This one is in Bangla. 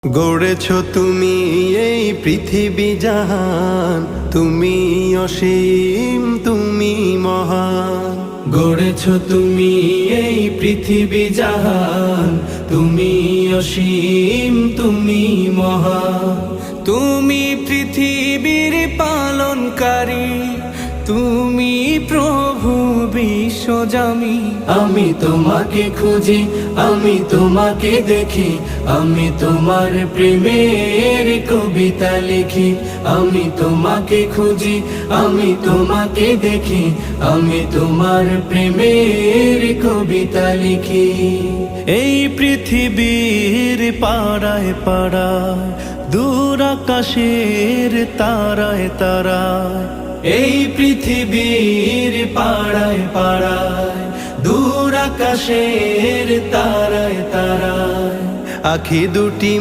গড়েছ তুমি এই পৃথিবী জাহান, তুমি অসীম, তুমি মহান। গড়েছ তুমি এই পৃথিবী জাহান, তুমি অসীম, তুমি মহান। তুমি পৃথিবীর পালনকারী, তুমি প্রভু বিশ্বজামি। আমি তোমাকে খুঁজি, আমি তোমাকে দেখি, আমি তোমার প্রেমের কবিতা লিখি। আমি তোমাকে খুঁজি, আমি তোমাকে দেখি, আমি তোমার প্রেমের কবিতা লিখি। এই পৃথিবীর পাড়ায় পাড়ায়, দূর আকাশের তারায় তারায়। এই পৃথিবীর পাড়ায় পাড়ায়, দূর আকাশের তারায় তারায়। আখি দুটি